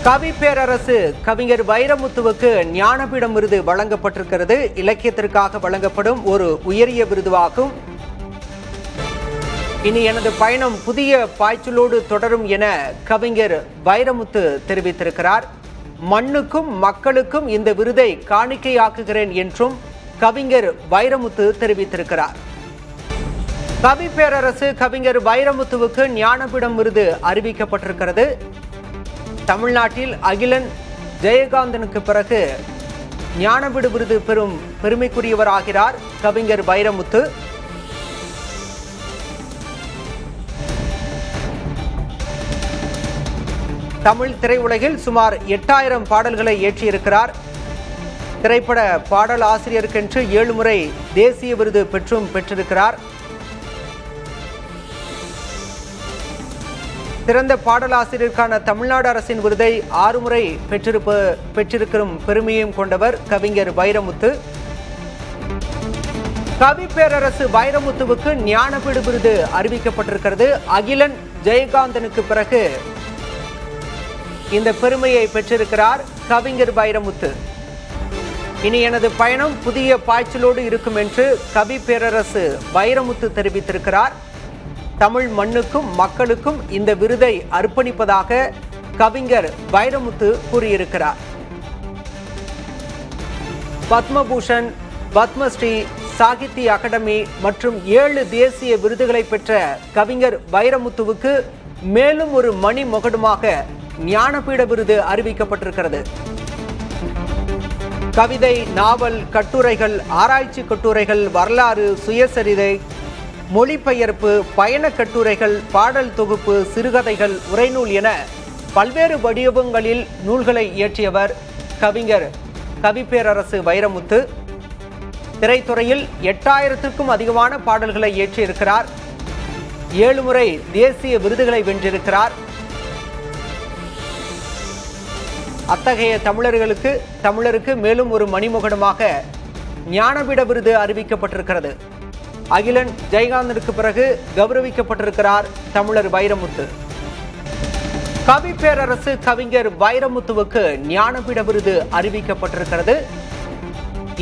கவி பேரரசு கவிஞர் வைரமுத்துவுக்கு ஞானபீடம் விருது வழங்கப்பட்டிருக்கிறது. இலக்கியத்திற்காக வழங்கப்படும் ஒரு உயரிய விருதுவாகும். இனி எனது பயணம் புதிய பாய்ச்சலோடு தொடரும் என கவிஞர் வைரமுத்து தெரிவித்திருக்கிறார். மண்ணுக்கும் மக்களுக்கும் இந்த விருதை காணிக்கையாக்குகிறேன் என்றும் கவிஞர் வைரமுத்து தெரிவித்திருக்கிறார். கவி பேரரசு கவிஞர் வைரமுத்துவுக்கு ஞானபீடம் விருது அறிவிக்கப்பட்டிருக்கிறது. தமிழ்நாட்டில் அகிலன் ஜெயகாந்தனுக்கு பிறகு ஞானபீட விருது பெறும் பெருமைக்குரியவராகிறார் கவிஞர் வைரமுத்து. தமிழ் திரையுலகில் சுமார் 8000 பாடல்களை இயற்றியிருக்கிறார். திரைப்பட பாடல் ஆசிரியருக்கென்று 7 முறை தேசிய விருது பெற்றிருக்கிறார். சிறந்த பாடலாசிரியருக்கான தமிழ்நாடு அரசின் விருதை 6 முறை பெற்றிருக்கும் பெருமையும் கொண்டவர் கவிஞர் வைரமுத்து. கவி பேரரசு வைரமுத்துவுக்கு ஞானபீட விருது அறிவிக்கப்பட்டிருக்கிறது. அகிலன் ஜெயகாந்தனுக்கு பிறகு இந்த பெருமையை பெற்றிருக்கிறார் கவிஞர் வைரமுத்து. இனி எனது பயணம் புதிய பாய்ச்சலோடு இருக்கும் என்று கவி பேரரசு வைரமுத்து தெரிவித்திருக்கிறார். தமிழ் மண்ணுக்கும் மக்களுக்கும் இந்த விருதை அர்ப்பணிப்பதாக கவிஞர் வைரமுத்து கூறியிருக்கிறார். பத்மபூஷன், பத்மஸ்ரீ, சாகித்ய அகாடமி மற்றும் 7 தேசிய விருதுகளை பெற்ற கவிஞர் வைரமுத்துவுக்கு மேலும் ஒரு மணி மகுடமாக ஞானபீட விருது அறிவிக்கப்பட்டிருக்கிறது. கவிதை, நாவல், கட்டுரைகள், ஆராய்ச்சி கட்டுரைகள், வரலாறு, சுயசரிதை, மொழிபெயர்ப்பு, பயண கட்டுரைகள், பாடல் தொகுப்பு, சிறுகதைகள், உரைநூல் என பல்வேறு வடிவங்களில் நூல்களை இயற்றியவர் கவிஞர் கவி பேரரசு வைரமுத்து. திரைத்துறையில் 8000க்கும் அதிகமான பாடல்களை இயற்றியிருக்கிறார். 7 முறை தேசிய விருதுகளை வென்றிருக்கிறார். அத்தகைய தமிழருக்கு மேலும் ஒரு மணிமகுடமாக ஞானபீட விருது அறிவிக்கப்பட்டிருக்கிறது. அகிலன் ஜெயகாந்தனுக்கு பிறகு கௌரவிக்கப்பட்டிருக்கிறார் தமிழர் வைரமுத்து. கவி பேரரசு கவிஞர் வைரமுத்துவுக்கு ஞானபீட விருது அறிவிக்கப்பட்டிருக்கிறது.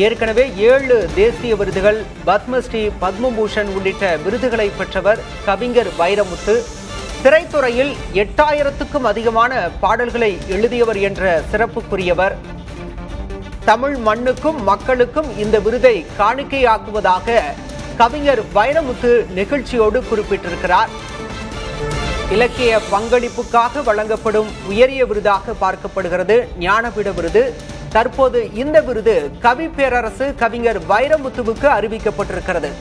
ஏற்கனவே 7 தேசிய விருதுகள், பத்மஸ்ரீ, பத்மபூஷன் உள்ளிட்ட விருதுகளை பெற்றவர் கவிஞர் வைரமுத்து. திரைத்துறையில் 8000க்கும் அதிகமான பாடல்களை எழுதியவர் என்ற சிறப்புக்குரியவர். தமிழ் மண்ணுக்கும் மக்களுக்கும் இந்த விருதை காணிக்கையாக்குவதாக கவிஞர் வைரமுத்து நிகழ்ச்சியோடு குறிப்பிட்டிருக்கிறார். இலக்கிய பங்களிப்புக்காக வழங்கப்படும் உயரிய விருதாக பார்க்கப்படுகிறது ஞானபீட விருது. தற்போது இந்த விருது கவி பேரரசு கவிஞர் வைரமுத்துவுக்கு அறிவிக்கப்பட்டிருக்கிறது.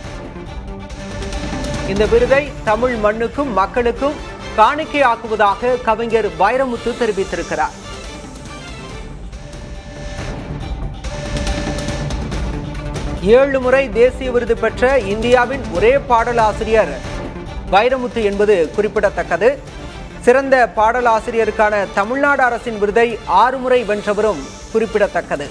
இந்த விருதை தமிழ் மண்ணுக்கும் மக்களுக்கும் காணிக்கையாக்குவதாக கவிஞர் வைரமுத்து தெரிவித்திருக்கிறார். ஏழு முறை தேசிய விருது பெற்ற இந்தியாவின் ஒரே பாடலாசிரியர் வைரமுத்து என்பது குறிப்பிடத்தக்கது. சிறந்த பாடலாசிரியருக்கான தமிழ்நாடு அரசின் விருதை 6 முறை வென்றவரும் குறிப்பிடத்தக்கது.